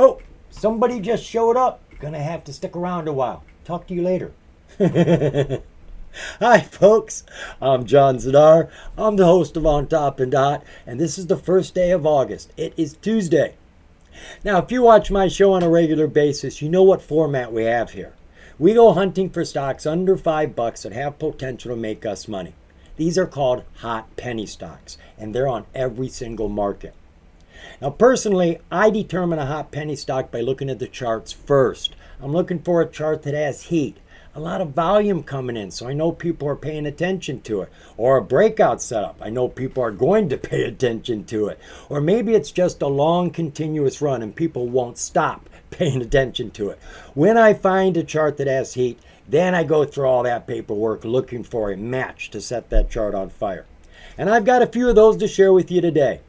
Oh, somebody just showed up. Gonna have to stick around a while. Talk to you later. Hi, folks. I'm John Zadar. I'm the host of On Top and Dot, and this is the first day of August. It is Tuesday. Now, if you watch my show on a regular basis, you know what format we have here. We go hunting for stocks under $5 that have potential to make us money. These are called hot penny stocks, and they're on every single market. Now, personally, I determine a hot penny stock by looking at the charts first. I'm looking for a chart that has heat, a lot of volume coming in, so I know people are paying attention to it. Or a breakout setup, I know people are going to pay attention to it. Or maybe it's just a long continuous run and people won't stop paying attention to it. When I find a chart that has heat, then I go through all that paperwork looking for a match to set that chart on fire. And I've got a few of those to share with you today.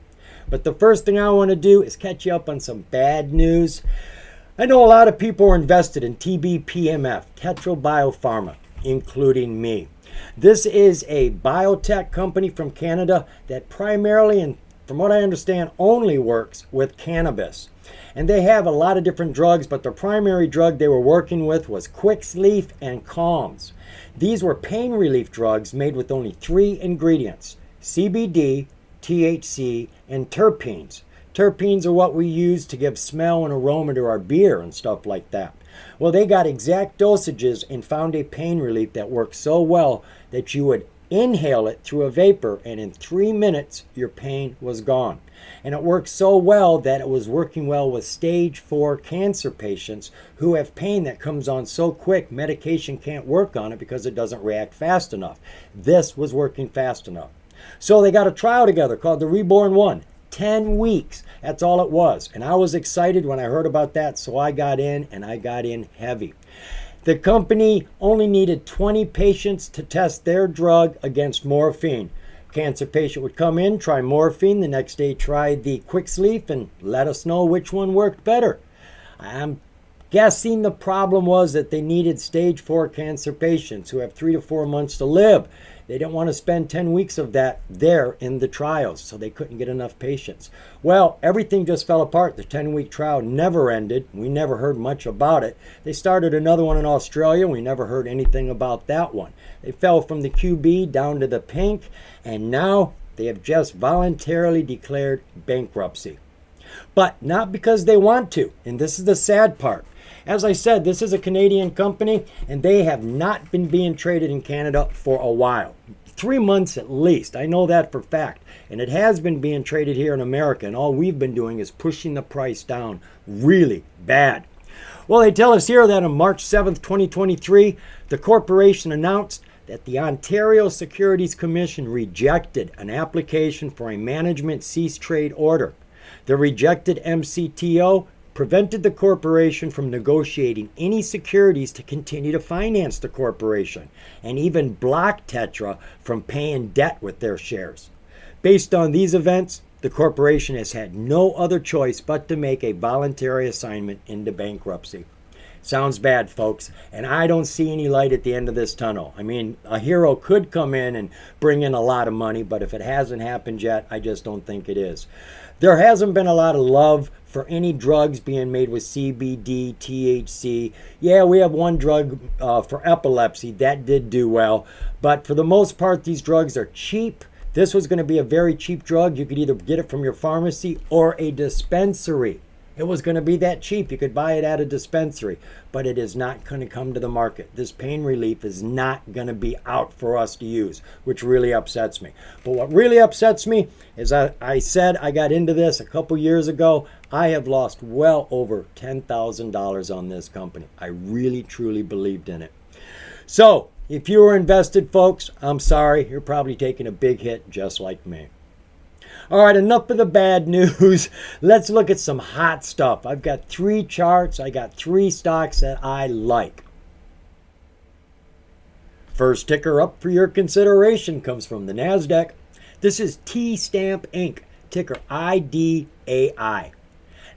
But the first thing I want to do is catch you up on some bad news. I know a lot of people are invested in TBPMF, Tetral Biopharma, including me. This is a biotech company from Canada that primarily, and from what I understand, only works with cannabis. And they have a lot of different drugs, but the primary drug they were working with was Quixleaf and Calms. These were pain relief drugs made with only 3 ingredients: CBD, THC, and terpenes. Terpenes are what we use to give smell and aroma to our beer and stuff like that. Well, they got exact dosages and found a pain relief that worked so well that you would inhale it through a vapor, and in 3 minutes, your pain was gone. And it worked so well that it was working well with stage 4 cancer patients who have pain that comes on so quick, medication can't work on it because it doesn't react fast enough. This was working fast enough. So they got a trial together called the Reborn 1. 10 weeks. That's all it was. And I was excited when I heard about that, so I got in, and I got in heavy. The company only needed 20 patients to test their drug against morphine. Cancer patient would come in, try morphine, the next day try the Quixleaf, and let us know which one worked better. I'm guessing the problem was that they needed stage 4 cancer patients who have 3 to 4 months to live. They didn't want to spend 10 weeks of that there in the trials, so they couldn't get enough patients. Well, everything just fell apart. The 10-week trial never ended. We never heard much about it. They started another one in Australia. We never heard anything about that one. They fell from the QB down to the pink, and now they have just voluntarily declared bankruptcy. But not because they want to, and this is the sad part. As I said, this is a Canadian company, and they have not been being traded in Canada for a while. 3 months at least. I know that for fact. And it has been being traded here in America, and all we've been doing is pushing the price down really bad. Well, they tell us here that on March 7th, 2023, the corporation announced that the Ontario Securities Commission rejected an application for a management cease trade order. The rejected MCTO prevented the corporation from negotiating any securities to continue to finance the corporation, and even blocked Tetra from paying debt with their shares. Based on these events, the corporation has had no other choice but to make a voluntary assignment into bankruptcy. Sounds bad, folks, and I don't see any light at the end of this tunnel. I mean, a hero could come in and bring in a lot of money, but if it hasn't happened yet, I just don't think it is. There hasn't been a lot of love for any drugs being made with CBD, THC. Yeah, we have one drug for epilepsy that did do well, but for the most part, these drugs are cheap. This was going to be a very cheap drug. You could either get it from your pharmacy or a dispensary. It was going to be that cheap. You could buy it at a dispensary, but it is not going to come to the market. This pain relief is not going to be out for us to use, which really upsets me. But what really upsets me is I said I got into this a couple years ago. I have lost well over $10,000 on this company. I really, truly believed in it. So if you were invested, folks, I'm sorry. You're probably taking a big hit just like me. All right, enough of the bad news. Let's look at some hot stuff. I've got 3 charts. I got 3 stocks that I like. First ticker up for your consideration comes from the NASDAQ. This is T-Stamp Inc., ticker IDAI.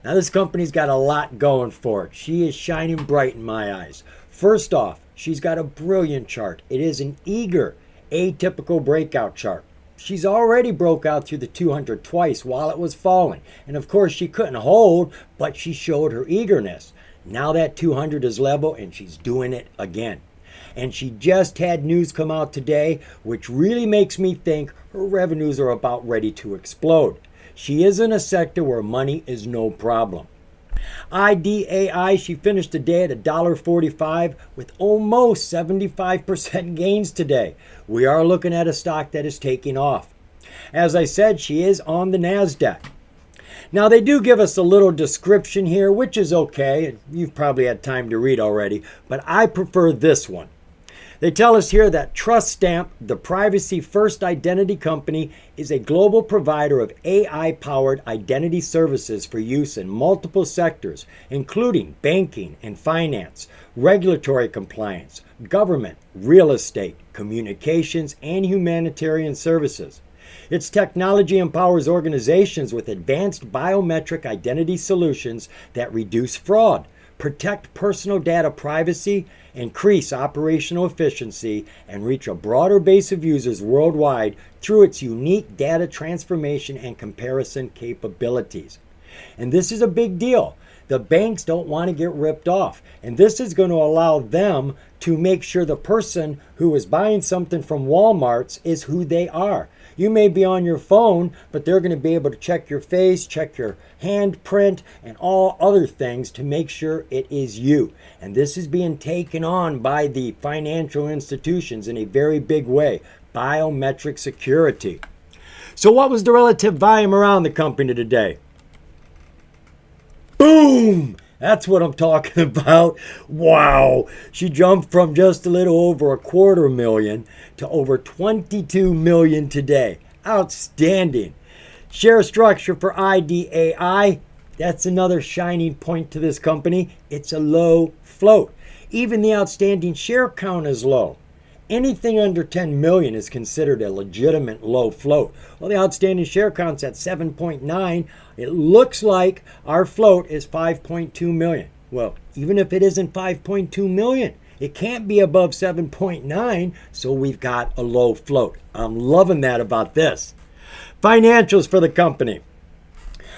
Now, this company's got a lot going for it. She is shining bright in my eyes. First off, she's got a brilliant chart. It is an eager, atypical breakout chart. she's already broke out through the 200 twice while it was falling. And of course, she couldn't hold, but she showed her eagerness. Now that 200 is level and she's doing it again. And she just had news come out today, which really makes me think her revenues are about ready to explode. She is in a sector where money is no problem. IDAI, she finished the day at $1.45 with almost 75% gains today. We are looking at a stock that is taking off. As I said, she is on the NASDAQ. Now, they do give us a little description here, which is okay. You've probably had time to read already, but I prefer this one. They tell us here that TrustStamp, the privacy first identity company, is a global provider of AI-powered identity services for use in multiple sectors, including banking and finance, regulatory compliance, government, real estate, communications, and humanitarian services. Its technology empowers organizations with advanced biometric identity solutions that reduce fraud, protect personal data privacy, increase operational efficiency, and reach a broader base of users worldwide through its unique data transformation and comparison capabilities. And this is a big deal. The banks don't want to get ripped off. And this is going to allow them to make sure the person who is buying something from Walmart's is who they are. You may be on your phone, but they're going to be able to check your face, check your handprint, and all other things to make sure it is you. And this is being taken on by the financial institutions in a very big way. Biometric security. So what was the relative volume around the company today? Boom! That's what I'm talking about. Wow. She jumped from just a little over 250,000 to over 22 million today. Outstanding. Share structure for IDAI. That's another shining point to this company. It's a low float. Even the outstanding share count is low. Anything under 10 million is considered a legitimate low float. Well, the outstanding share count's at 7.9. It looks like our float is 5.2 million. Well, even if it isn't 5.2 million, it can't be above 7.9, so we've got a low float. I'm loving that about this. Financials for the company.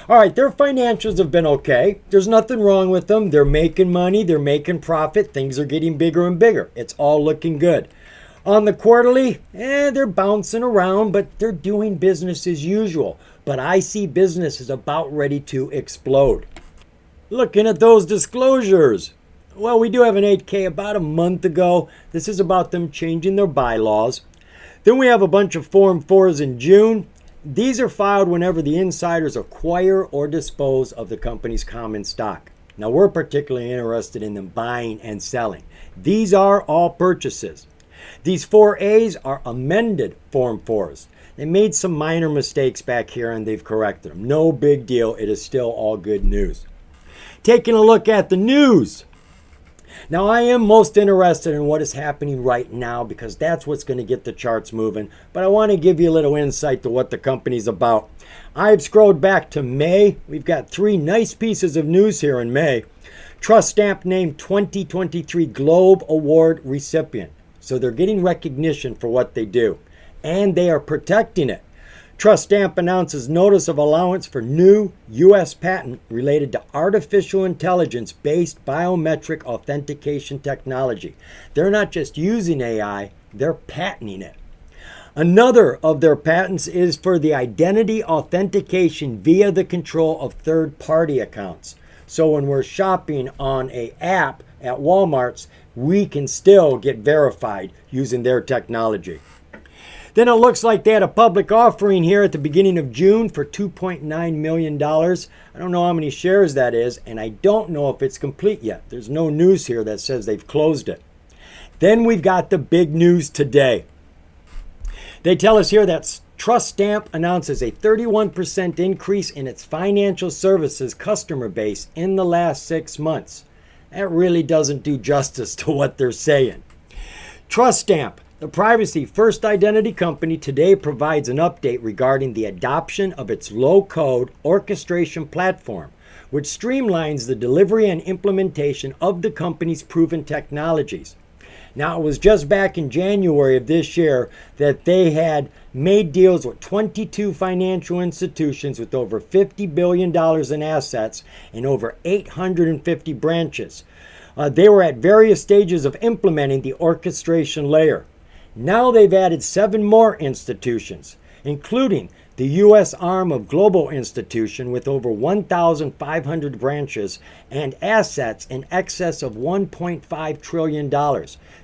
All right, their financials have been okay. There's nothing wrong with them. They're making money. They're making profit. Things are getting bigger and bigger. It's all looking good. On the quarterly, they're bouncing around, but they're doing business as usual. But I see business is about ready to explode. Looking at those disclosures. Well, we do have an 8K about a month ago. This is about them changing their bylaws. Then we have a bunch of Form 4s in June. These are filed whenever the insiders acquire or dispose of the company's common stock. Now, we're particularly interested in them buying and selling. These are all purchases. These 4As are amended Form 4s. They made some minor mistakes back here and they've corrected them. No big deal. It is still all good news. Taking a look at the news. Now, I am most interested in what is happening right now because that's what's going to get the charts moving. But I want to give you a little insight to what the company's about. I've scrolled back to May. We've got 3 nice pieces of news here in May. TrustStamp named 2023 Globe Award recipient. So they're getting recognition for what they do. And they are protecting it. TrustStamp announces notice of allowance for new U.S. patent related to artificial intelligence-based biometric authentication technology. They're not just using AI, they're patenting it. Another of their patents is for the identity authentication via the control of third-party accounts. So when we're shopping on an app at Walmart's, we can still get verified using their technology. Then it looks like they had a public offering here at the beginning of June for $2.9 million. I don't know how many shares that is, and I don't know if it's complete yet. There's no news here that says they've closed it. Then we've got the big news today. They tell us here that TrustStamp announces a 31% increase in its financial services customer base in the last 6 months. That really doesn't do justice to what they're saying. TrustStamp, the privacy first identity company, today provides an update regarding the adoption of its low-code orchestration platform, which streamlines the delivery and implementation of the company's proven technologies. Now, it was just back in January of this year that they had made deals with 22 financial institutions with over $50 billion in assets and over 850 branches. They were at various stages of implementing the orchestration layer. Now they've added 7 more institutions, including the U.S. arm of Global Institution with over 1,500 branches and assets in excess of $1.5 trillion.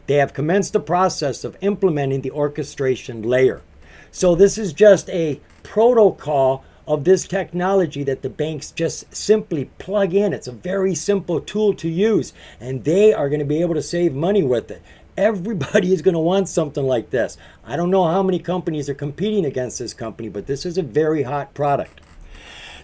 They have commenced the process of implementing the orchestration layer. So this is just a protocol of this technology that the banks just simply plug in. It's a very simple tool to use, and they are going to be able to save money with it. Everybody is going to want something like this. I don't know how many companies are competing against this company, but this is a very hot product.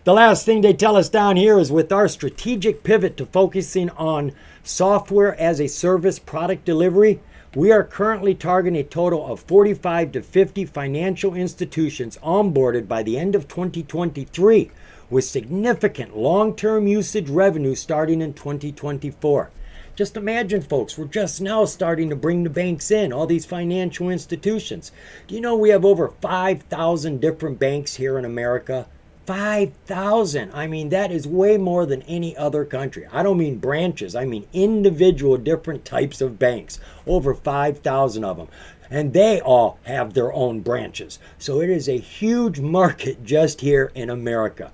The last thing they tell us down here is with our strategic pivot to focusing on software as a service product delivery, we are currently targeting a total of 45 to 50 financial institutions onboarded by the end of 2023, with significant long-term usage revenue starting in 2024. Just imagine, folks, we're just now starting to bring the banks in, all these financial institutions. Do you know we have over 5,000 different banks here in America? 5,000. I mean, that is way more than any other country. I don't mean branches. I mean individual different types of banks. Over 5,000 of them. And they all have their own branches. So it is a huge market just here in America.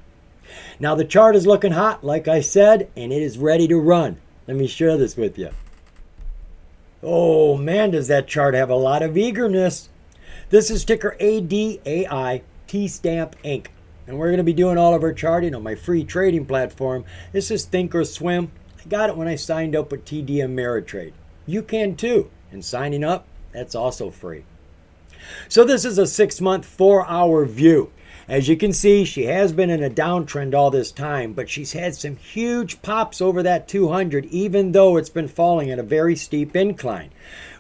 Now the chart is looking hot, like I said, and it is ready to run. Let me share this with you. Oh man, does that chart have a lot of eagerness. This is ticker ADAI, T-Stamp Inc. And we're going to be doing all of our charting on my free trading platform. This is Thinkorswim. I got it when I signed up with TD Ameritrade. You can too. And signing up, that's also free. So this is a 6-month, 4-hour view. As you can see, she has been in a downtrend all this time, but she's had some huge pops over that 200, even though it's been falling at a very steep incline.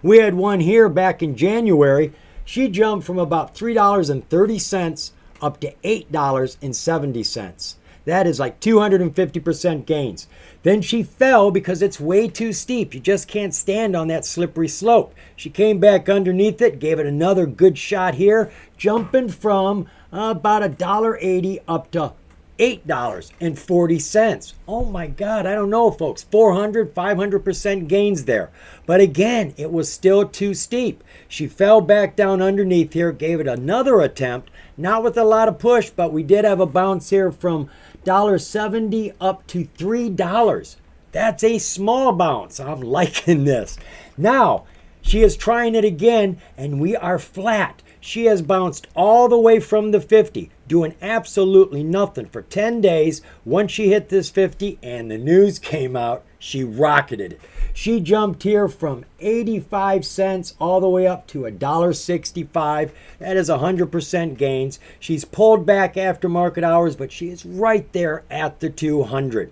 We had one here back in January. She jumped from about $3.30 up to $8.70. That is like 250% gains. Then she fell because it's way too steep. You just can't stand on that slippery slope. She came back underneath it, gave it another good shot here, jumping from about $1.80 up to $8.40. Oh my God, I don't know, folks. 500% gains there. But again, it was still too steep. She fell back down underneath here, gave it another attempt, not with a lot of push, but we did have a bounce here from $1.70 up to $3. That's a small bounce. I'm liking this. Now, she is trying it again, and we are flat. She has bounced all the way from the 50, doing absolutely nothing for 10 days. Once she hit this 50 and the news came out, she rocketed it. She jumped here from 85 cents all the way up to $1.65. That is 100% gains. She's pulled back after market hours, but she is right there at the 200.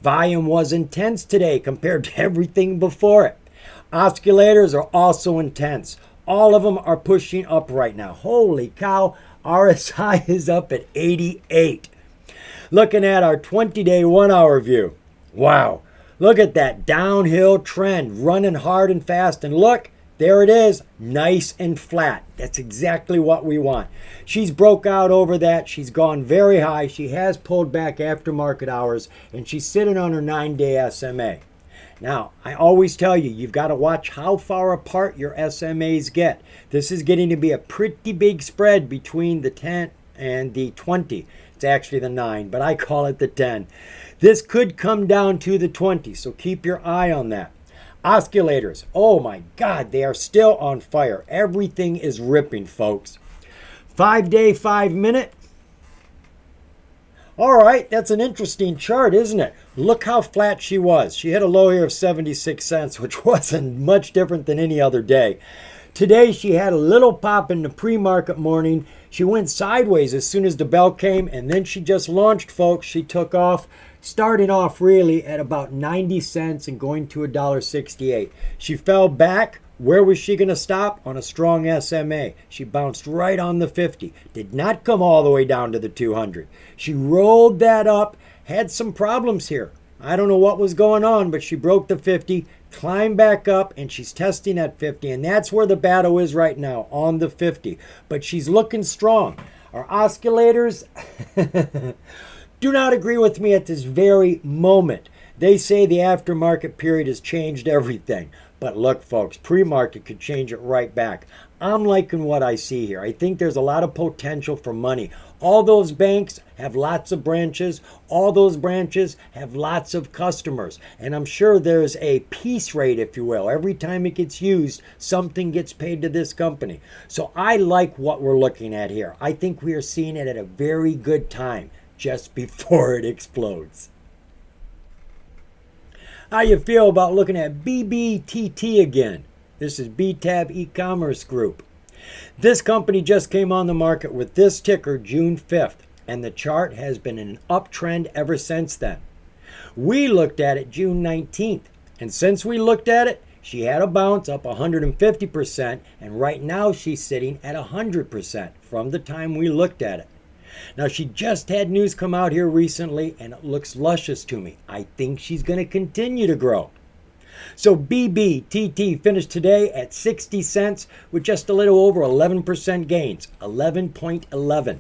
Volume was intense today compared to everything before it. Oscillators are also intense. All of them are pushing up right now. Holy cow, RSI is up at 88. Looking at our 20-day 1-hour view. Wow, look at that downhill trend running hard and fast. And look, there it is, nice and flat. That's exactly what we want. She's broke out over that. She's gone very high. She has pulled back after market hours, and she's sitting on her 9-day SMA. Now, I always tell you, you've got to watch how far apart your SMAs get. This is getting to be a pretty big spread between the 10 and the 20. It's actually the 9, but I call it the 10. This could come down to the 20, so keep your eye on that. Oscillators, oh my God, they are still on fire. Everything is ripping, folks. 5-day, 5-minute. All right, that's an interesting chart, isn't it? Look how flat she was. She hit a low here of 76 cents, which wasn't much different than any other day. Today, she had a little pop in the pre-market morning. She went sideways as soon as the bell came, and then she just launched, folks. She took off, starting off really at about 90 cents and going to $1.68. She fell back. Where was she going to stop? On a strong SMA. She bounced right on the 50. Did not come all the way down to the 200. She rolled that up, had some problems here. I don't know what was going on, but she broke the 50, climbed back up, and she's testing at 50. And that's where the battle is right now, on the 50. But she's looking strong. Our oscillators do not agree with me at this very moment. They say the aftermarket period has changed everything. But look, folks, pre-market could change it right back. I'm liking what I see here. I think there's a lot of potential for money. All those banks have lots of branches. All those branches have lots of customers. And I'm sure there's a piece rate, if you will. Every time it gets used, something gets paid to this company. So I like what we're looking at here. I think we are seeing it at a very good time, just before it explodes. How you feel about looking at BBTT again? This is BTAB E-Commerce Group. This company just came on the market with this ticker June 5th, and the chart has been in an uptrend ever since then. We looked at it June 19th, and since we looked at it, she had a bounce up 150%, and right now she's sitting at 100% from the time we looked at it. Now, she just had news come out here recently, and it looks luscious to me. I think she's going to continue to grow. So BBTT finished today at 60 cents with just a little over 11% gains, 11.11.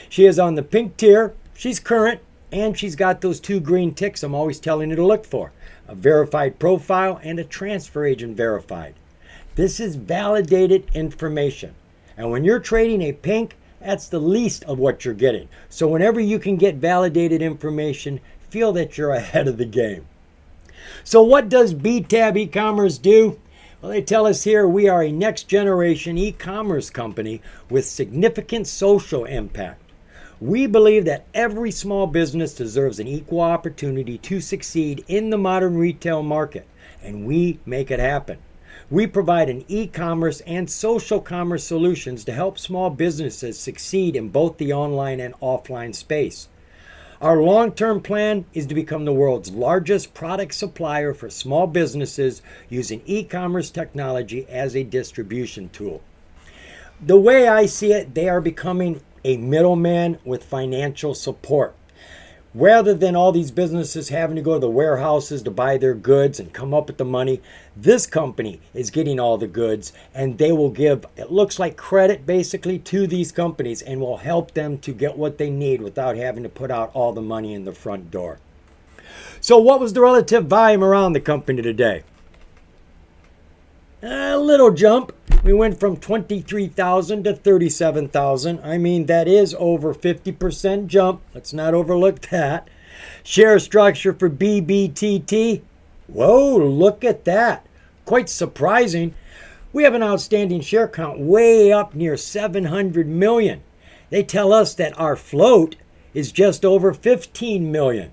She is on the pink tier, she's current, and she's got those two green ticks I'm always telling you to look for, a verified profile and a transfer agent verified. This is validated information. And when you're trading a pink, that's the least of what you're getting. So whenever you can get validated information, feel that you're ahead of the game. So what does BTAB e-commerce do? Well, they tell us here we are a next generation e-commerce company with significant social impact. We believe that every small business deserves an equal opportunity to succeed in the modern retail market, and we make it happen. We provide an e-commerce and social commerce solutions to help small businesses succeed in both the online and offline space. Our long-term plan is to become the world's largest product supplier for small businesses using e-commerce technology as a distribution tool. The way I see it, they are becoming a middleman with financial support. Rather than all these businesses having to go to the warehouses to buy their goods and come up with the money, this company is getting all the goods, and they will give, it looks like, credit basically to these companies and will help them to get what they need without having to put out all the money in the front door. So what was the relative volume around the company today? A little jump. We went from 23,000 to 37,000. I mean, that is over 50% jump. Let's not overlook that. Share structure for BBTT. Whoa, look at that. Quite surprising. We have an outstanding share count way up near 700 million. They tell us that our float is just over 15 million.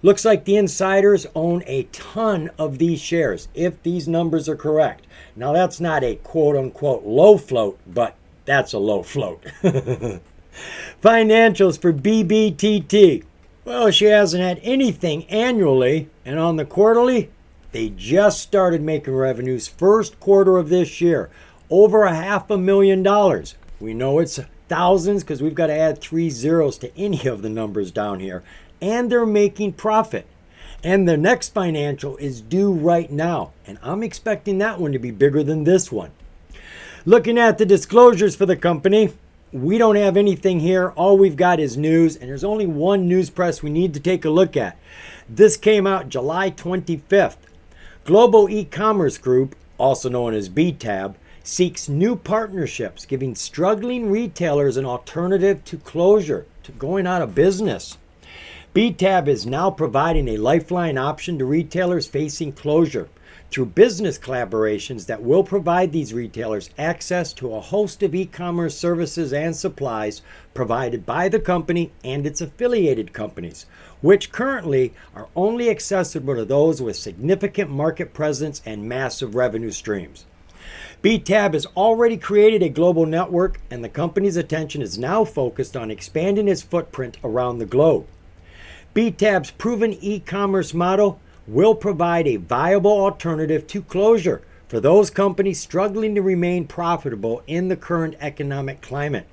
Looks like the insiders own a ton of these shares, if these numbers are correct. Now, that's not a quote-unquote low float, but that's a low float. Financials for BBTT. Well, she hasn't had anything annually, and on the quarterly, they just started making revenues first quarter of this year. Over $500,000. We know it's thousands because we've got to add 3 zeros to any of the numbers down here. And they're making profit. And the next financial is due right now. And I'm expecting that one to be bigger than this one. Looking at the disclosures for the company, we don't have anything here. All we've got is news. And there's only one news press we need to take a look at. This came out July 25th. Global E-Commerce Group, also known as BTAB, seeks new partnerships, giving struggling retailers an alternative to closure, to going out of business. BTAB is now providing a lifeline option to retailers facing closure through business collaborations that will provide these retailers access to a host of e-commerce services and supplies provided by the company and its affiliated companies, which currently are only accessible to those with significant market presence and massive revenue streams. BTAB has already created a global network, and the company's attention is now focused on expanding its footprint around the globe. BTAB's proven e-commerce model will provide a viable alternative to closure for those companies struggling to remain profitable in the current economic climate.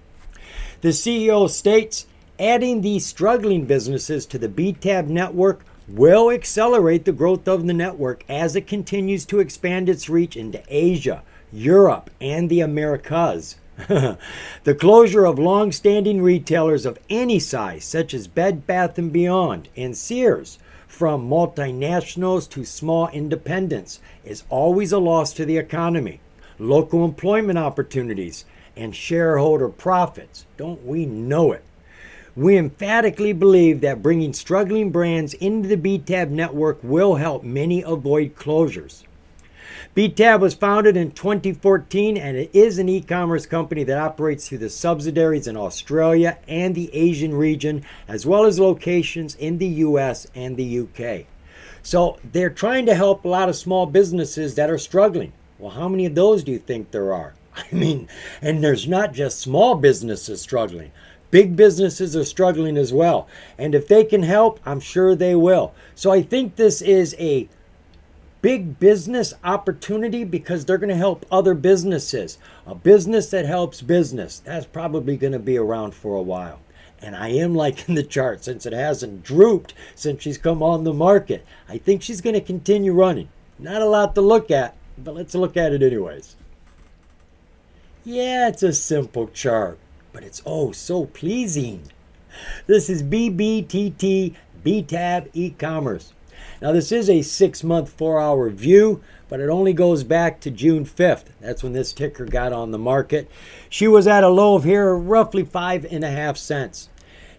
The CEO states, adding these struggling businesses to the BTAB network will accelerate the growth of the network as it continues to expand its reach into Asia, Europe, and the Americas. The closure of long-standing retailers of any size, such as Bed Bath & Beyond and Sears, from multinationals to small independents, is always a loss to the economy, local employment opportunities, and shareholder profits. Don't we know it? We emphatically believe that bringing struggling brands into the BTAB network will help many avoid closures. BTAB was founded in 2014 and it is an e-commerce company that operates through the subsidiaries in Australia and the Asian region, as well as locations in the US and the UK. So they're trying to help a lot of small businesses that are struggling. Well, how many of those do you think there are? I mean, and there's not just small businesses struggling. Big businesses are struggling as well. And if they can help, I'm sure they will. So I think this is a big business opportunity because they're going to help other businesses. A business that helps business, that's probably going to be around for a while. And I am liking the chart since it hasn't drooped since she's come on the market. I think she's going to continue running. Not a lot to look at, but let's look at it anyways. Yeah, it's a simple chart, but it's oh so pleasing. This is BBTT BTAB e-commerce. Now this is a 6-month 4-hour view, but it only goes back to June 5th. That's when this ticker got on the market. She was at a low of here, roughly 5.5 cents.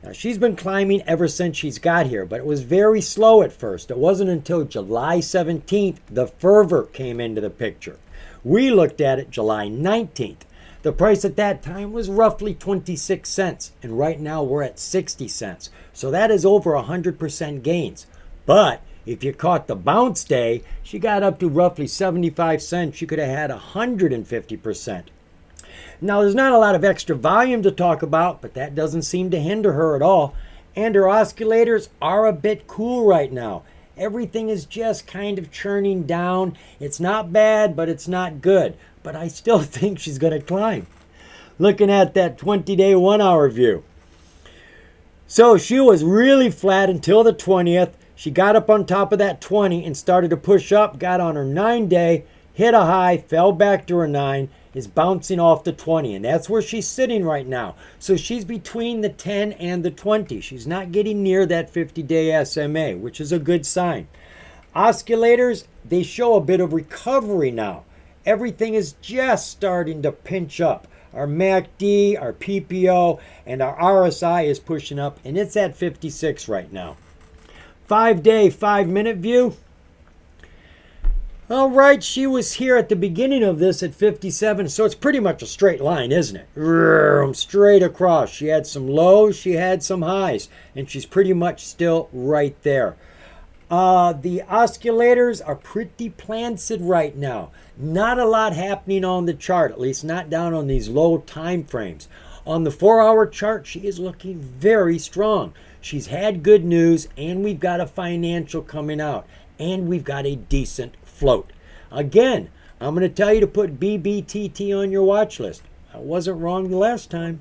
Now she's been climbing ever since she's got here, but it was very slow at first. It wasn't until July 17th the fervor came into the picture. We looked at it July 19th. The price at that time was roughly 26 cents, and right now we're at 60 cents. So that is over 100% gains. But if you caught the bounce day, she got up to roughly 75 cents. She could have had 150%. Now, there's not a lot of extra volume to talk about, but that doesn't seem to hinder her at all. And her oscillators are a bit cool right now. Everything is just kind of churning down. It's not bad, but it's not good. But I still think she's going to climb. Looking at that 20-day 1-hour view. So she was really flat until the 20th. She got up on top of that 20 and started to push up, got on her 9-day, hit a high, fell back to her 9, is bouncing off the 20. And that's where she's sitting right now. So she's between the 10 and the 20. She's not getting near that 50-day SMA, which is a good sign. Oscillators, they show a bit of recovery now. Everything is just starting to pinch up. Our MACD, our PPO, and our RSI is pushing up, and it's at 56 right now. 5-day, 5-minute view. All right, she was here at the beginning of this at 57, so it's pretty much a straight line, isn't it? Straight across. She had some lows, she had some highs, and she's pretty much still right there. The oscillators are pretty planted right now. Not a lot happening on the chart, at least not down on these low time frames. On the 4-hour chart, she is looking very strong. She's had good news, and we've got a financial coming out, and we've got a decent float. Again, I'm going to tell you to put BBTT on your watch list. I wasn't wrong the last time.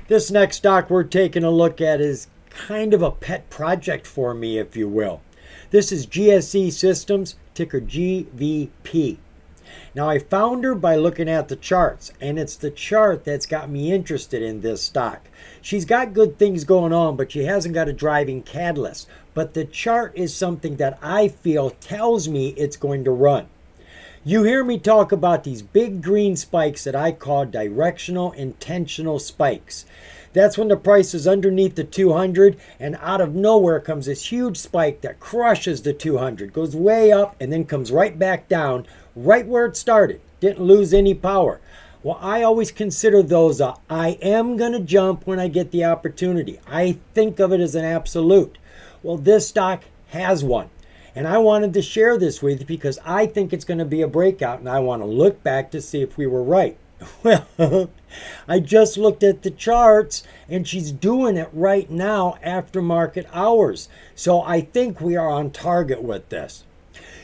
This next stock we're taking a look at is kind of a pet project for me, if you will. This is GSE Systems, ticker GVP. Now, I found her by looking at the charts, and it's the chart that's got me interested in this stock. She's got good things going on, but she hasn't got a driving catalyst. But the chart is something that I feel tells me it's going to run. You hear me talk about these big green spikes that I call directional intentional spikes. That's when the price is underneath the 200 and out of nowhere comes this huge spike that crushes the 200, goes way up and then comes right back down, right where it started. Didn't lose any power. Well, I always consider those I am going to jump when I get the opportunity. I think of it as an absolute. Well, this stock has one. And I wanted to share this with you because I think it's going to be a breakout and I want to look back to see if we were right. Well, I just looked at the charts and she's doing it right now after market hours. So I think we are on target with this.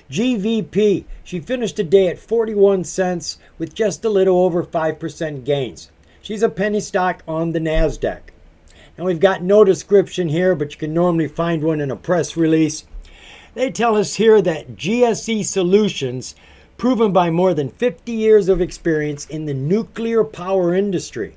GVP, she finished the day at 41 cents with just a little over 5% gains. She's a penny stock on the NASDAQ. And we've got no description here, but you can normally find one in a press release. They tell us here that GSE Solutions, proven by more than 50 years of experience in the nuclear power industry.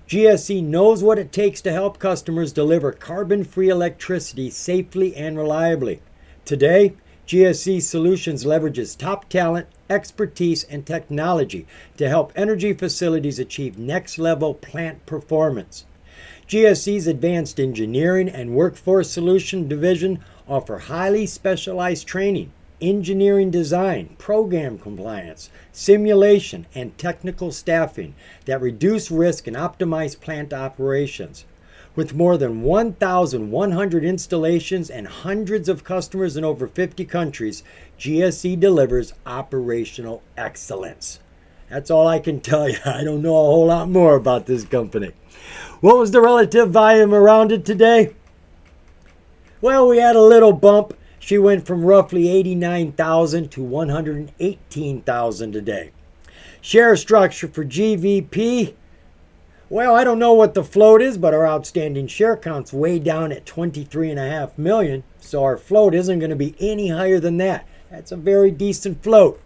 GSE knows what it takes to help customers deliver carbon-free electricity safely and reliably. Today, GSE Solutions leverages top talent, expertise, and technology to help energy facilities achieve next-level plant performance. GSE's Advanced Engineering and Workforce Solution Division offer highly specialized training, engineering design, program compliance, simulation, and technical staffing that reduce risk and optimize plant operations. With more than 1,100 installations and hundreds of customers in over 50 countries, GSE delivers operational excellence. That's all I can tell you. I don't know a whole lot more about this company. What was the relative volume around it today? Well, we had a little bump. She went from roughly 89,000 to 118,000 today. Share structure for GVP. Well, I don't know what the float is, but our outstanding share count's way down at 23.5 million, so our float isn't going to be any higher than that. That's a very decent float.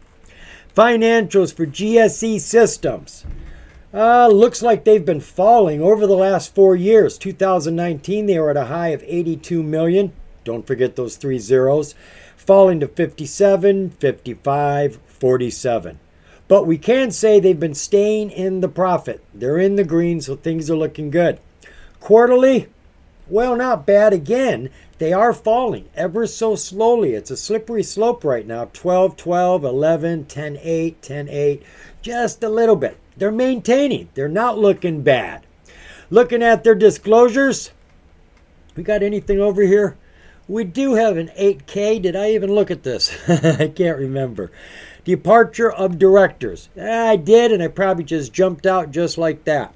Financials for GSE Systems. Looks like they've been falling over the last 4 years. 2019, they were at a high of 82 million. Don't forget those 3 zeros. Falling to 57, 55, 47. But we can say they've been staying in the profit. They're in the green, so things are looking good. Quarterly, well, not bad again. They are falling ever so slowly. It's a slippery slope right now. 12, 12, 11, 10, 8, 10, 8. Just a little bit. They're maintaining. They're not looking bad. Looking at their disclosures, we got anything over here? We do have an 8K. Did I even look at this? I can't remember. Departure of directors. I did, and I probably just jumped out just like that.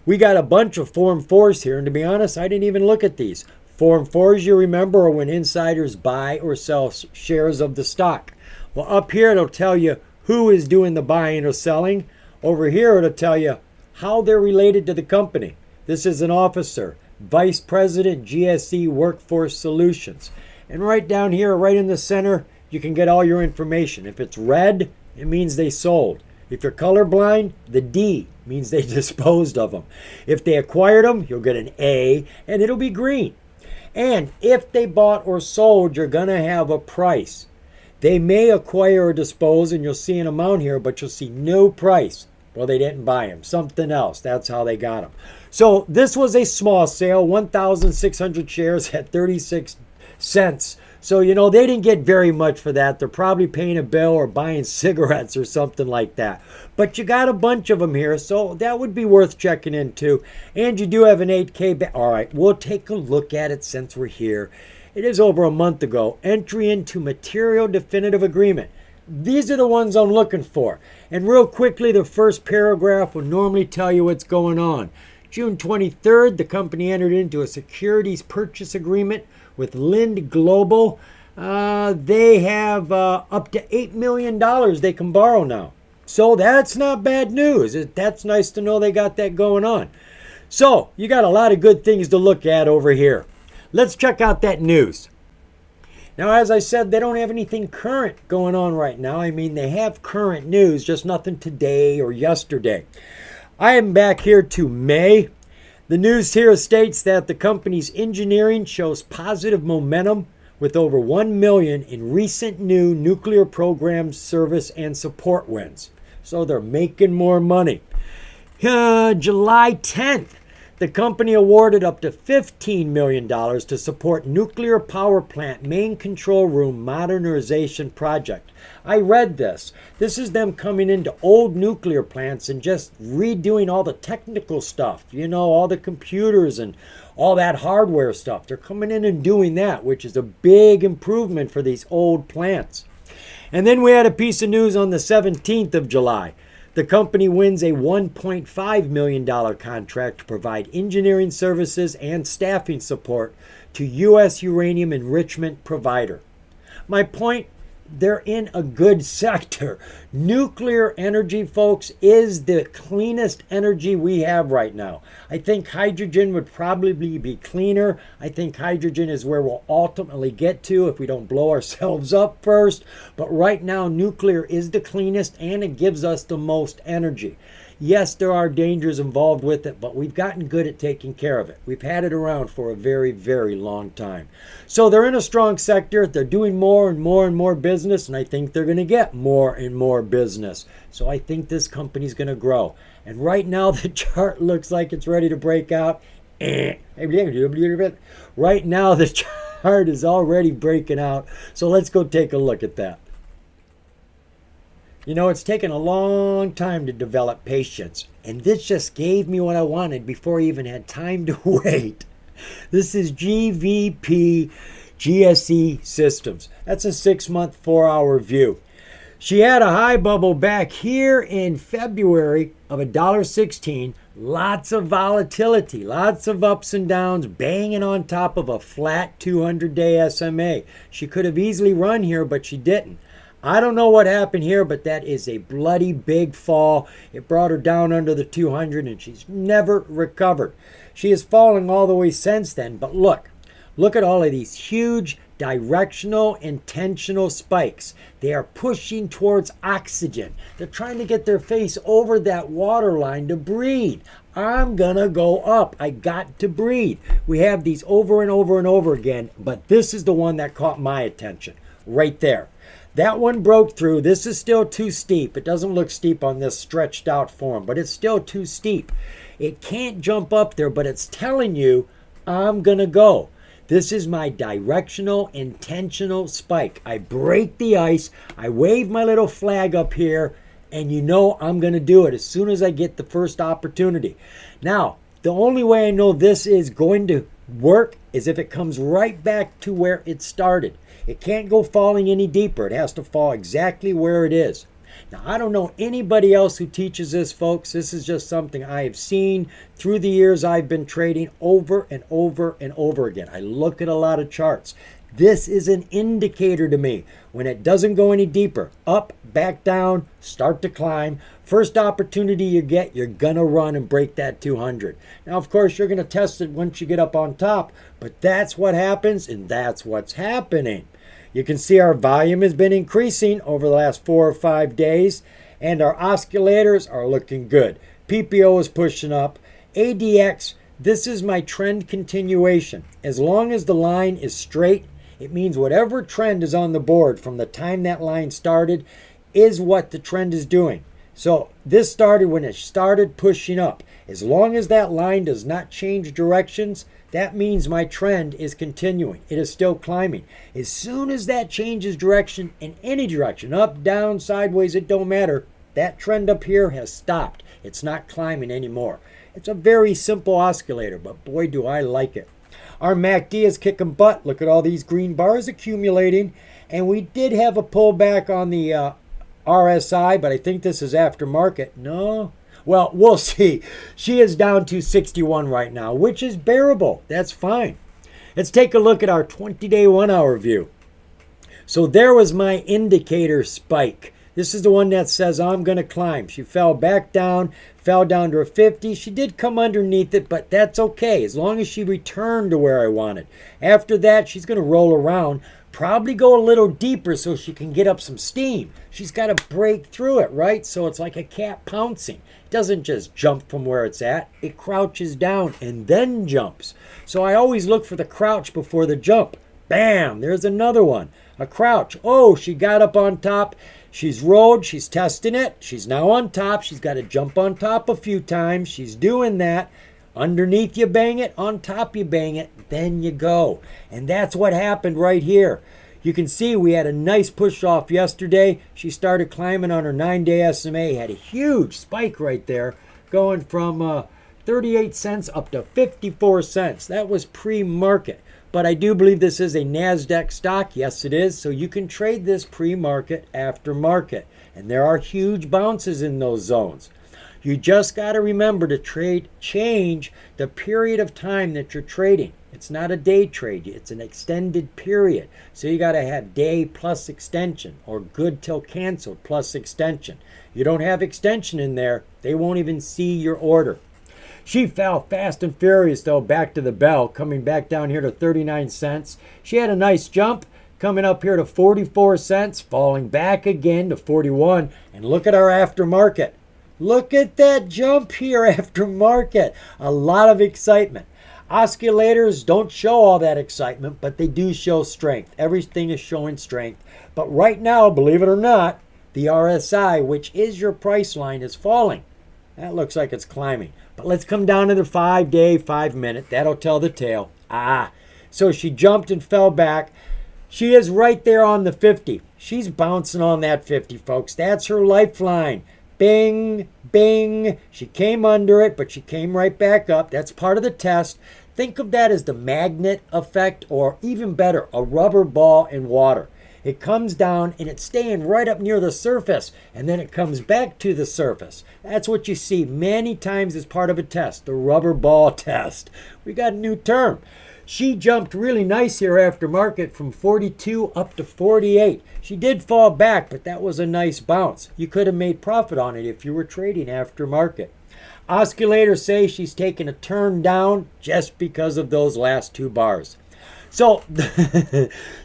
We got a bunch of Form 4s here, and to be honest, I didn't even look at these. Form 4s, you remember, are when insiders buy or sell shares of the stock. Well, up here, it'll tell you who is doing the buying or selling. Over here, it'll tell you how they're related to the company. This is an officer, Vice President, GSE Workforce Solutions. And right down here, right in the center, you can get all your information. If it's red, it means they sold. If you're colorblind, the D means they disposed of them. If they acquired them, you'll get an A, and it'll be green. And if they bought or sold, you're going to have a price. They may acquire or dispose, and you'll see an amount here, but you'll see no price. Well, they didn't buy them. Something else. That's how they got them. So this was a small sale, 1,600 shares at 36 cents. So, they didn't get very much for that. They're probably paying a bill or buying cigarettes or something like that. But you got a bunch of them here, so that would be worth checking into. And you do have an 8K. All right, we'll take a look at it since we're here. It is over a month ago. Entry into material definitive agreement. These are the ones I'm looking for. And real quickly, the first paragraph will normally tell you what's going on. June 23rd, the company entered into a securities purchase agreement with Lind Global. They have up to $8 million they can borrow now. So that's not bad news. That's nice to know they got that going on. So you got a lot of good things to look at over here. Let's check out that news. Now, as I said, they don't have anything current going on right now. I mean, they have current news, just nothing today or yesterday. I am back here to May. The news here states that the company's engineering shows positive momentum with over 1 million in recent new nuclear program service and support wins. So they're making more money. July 10th, the company awarded up to $15 million to support nuclear power plant main control room modernization project. I read this. This is them coming into old nuclear plants and just redoing all the technical stuff, all the computers and all that hardware stuff. They're coming in and doing that, which is a big improvement for these old plants. And then we had a piece of news on the 17th of July. The company wins a $1.5 million contract to provide engineering services and staffing support to U.S. uranium enrichment provider. My point, they're in a good sector. Nuclear energy, folks, is the cleanest energy we have right now. I think hydrogen would probably be cleaner. I think hydrogen is where we'll ultimately get to if we don't blow ourselves up first. But right now, nuclear is the cleanest and it gives us the most energy. Yes, there are dangers involved with it, but we've gotten good at taking care of it. We've had it around for a very, very long time. So they're in a strong sector. They're doing more and more and more business, and I think they're going to get more and more business. So I think this company's going to grow. And right now, the chart looks like it's ready to break out. Right now, the chart is already breaking out. So let's go take a look at that. You know, it's taken a long time to develop patience, and this just gave me what I wanted before I even had time to wait. This is GVP GSE Systems. That's a 6-month, 4-hour view. She had a high bubble back here in February of $1.16. Lots of volatility, lots of ups and downs, banging on top of a flat 200-day SMA. She could have easily run here, but she didn't. I don't know what happened here, but that is a bloody big fall. It brought her down under the 200, and she's never recovered. She is falling all the way since then, but look at all of these huge directional, intentional spikes. They are pushing towards oxygen. They're trying to get their face over that water line to breathe. I'm gonna go up. I got to breathe. We have these over and over and over again, but this is the one that caught my attention right there. That one broke through. This is still too steep. It doesn't look steep on this stretched out form, but it's still too steep. It can't jump up there, but it's telling you, I'm going to go. This is my directional, intentional spike. I break the ice. I wave my little flag up here, and you know I'm going to do it as soon as I get the first opportunity. Now, the only way I know this is going to work is if it comes right back to where it started. It can't go falling any deeper. It has to fall exactly where it is. Now, I don't know anybody else who teaches this, folks. This is just something I have seen through the years I've been trading over and over and over again. I look at a lot of charts. This is an indicator to me. When it doesn't go any deeper, up, back down, start to climb. First opportunity you get, you're going to run and break that 200. Now, of course, you're going to test it once you get up on top, but that's what happens, and that's what's happening. You can see our volume has been increasing over the last 4 or 5 days, and our oscillators are looking good. PPO is pushing up. ADX, this is my trend continuation. As long as the line is straight, it means whatever trend is on the board from the time that line started is what the trend is doing. So this started when it started pushing up. As long as that line does not change directions, that means my trend is continuing. It is still climbing. As soon as that changes direction in any direction, up, down, sideways, it don't matter. That trend up here has stopped. It's not climbing anymore. It's a very simple oscillator, but boy, do I like it. Our MACD is kicking butt. Look at all these green bars accumulating. And we did have a pullback on the RSI, but I think this is aftermarket. No. Well, we'll see. She is down to 61 right now, which is bearable. That's fine. Let's take a look at our 20-day 1-hour view. So there was my indicator spike. This is the one that says I'm going to climb. She fell back down, fell down to a 50. She did come underneath it, but that's okay as long as she returned to where I wanted. After that, she's going to roll around, probably go a little deeper so she can get up some steam. She's got to break through it, right? So it's like a cat pouncing. It doesn't just jump from where it's at. It crouches down and then jumps. So I always look for the crouch before the jump. Bam, there's another one. A crouch. Oh, she got up on top. She's rolled. She's testing it. She's now on top. She's got to jump on top a few times. She's doing that. Underneath you bang it. On top you bang it. Then you go. And that's what happened right here. You can see we had a nice push off yesterday. She started climbing on her 9-day SMA. Had a huge spike right there going from 38 cents up to 54 cents. That was pre-market. But I do believe this is a NASDAQ stock. Yes, it is. So you can trade this pre-market, after market. And there are huge bounces in those zones. You just got to remember to change the period of time that you're trading. It's not a day trade. It's an extended period. So you got to have day plus extension or good till canceled plus extension. You don't have extension in there, they won't even see your order. She fell fast and furious, though, back to the bell, coming back down here to 39 cents. She had a nice jump, coming up here to 44 cents, falling back again to 41. And look at our aftermarket. Look at that jump here after market. A lot of excitement. Oscillators don't show all that excitement, but they do show strength. Everything is showing strength. But right now, believe it or not, the RSI, which is your price line, is falling. That looks like it's climbing. But let's come down to the 5-day, 5-minute. That'll tell the tale. So she jumped and fell back. She is right there on the 50. She's bouncing on that 50, folks. That's her lifeline. Bing, bing. She came under it, but she came right back up. That's part of the test. Think of that as the magnet effect, or even better, a rubber ball in water. It comes down and it's staying right up near the surface, and then it comes back to the surface. That's what you see many times as part of a test, the rubber ball test. We got a new term. She jumped really nice here after market from 42 up to 48. She did fall back, but that was a nice bounce. You could have made profit on it if you were trading after market. Oscillators say she's taking a turn down just because of those last two bars. So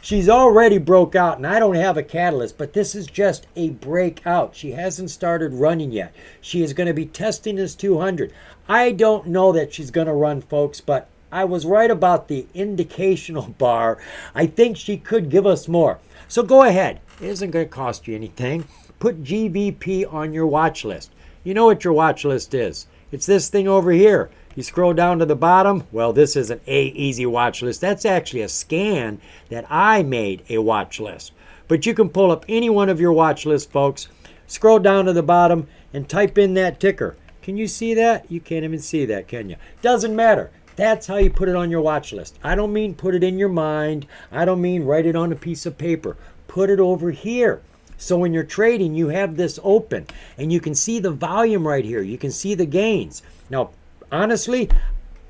she's already broke out, and I don't have a catalyst, but this is just a breakout. She hasn't started running yet. She is going to be testing this 200. I don't know that she's going to run, folks, but I was right about the indicational bar. I think she could give us more. So go ahead. It isn't going to cost you anything. Put GVP on your watch list. You know what your watch list is. It's this thing over here. You scroll down to the bottom. Well, this isn't a easy watch list. That's actually a scan that I made a watch list. But you can pull up any one of your watch lists, folks. Scroll down to the bottom and type in that ticker. Can you see that? You can't even see that, can you? Doesn't matter. That's how you put it on your watch list. I don't mean put it in your mind. I don't mean write it on a piece of paper. Put it over here. So when you're trading, you have this open and you can see the volume right here. You can see the gains. Now, honestly,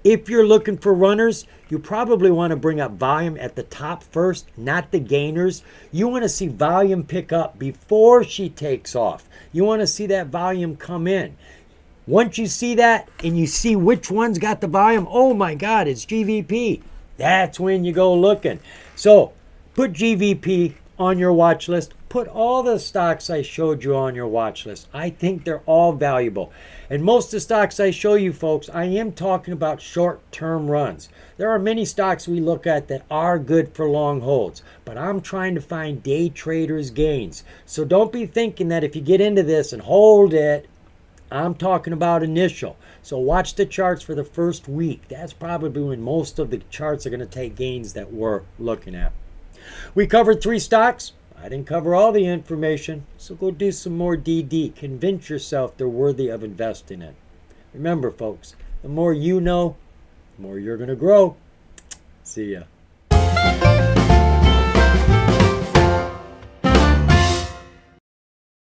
if you're looking for runners, you probably want to bring up volume at the top first, not the gainers. You want to see volume pick up before she takes off. You want to see that volume come in. Once you see that and you see which one's got the volume, oh my God, it's GVP. That's when you go looking. So put GVP on your watch list. Put all the stocks I showed you on your watch list. I think they're all valuable. And most of the stocks I show you, folks, I am talking about short-term runs. There are many stocks we look at that are good for long holds, but I'm trying to find day traders' gains. So don't be thinking that if you get into this and hold it, I'm talking about initial. So watch the charts for the first week. That's probably when most of the charts are going to take gains that we're looking at. We covered 3 stocks. I didn't cover all the information, so go do some more DD. Convince yourself they're worthy of investing in. Remember, folks, the more you know, the more you're going to grow. See ya.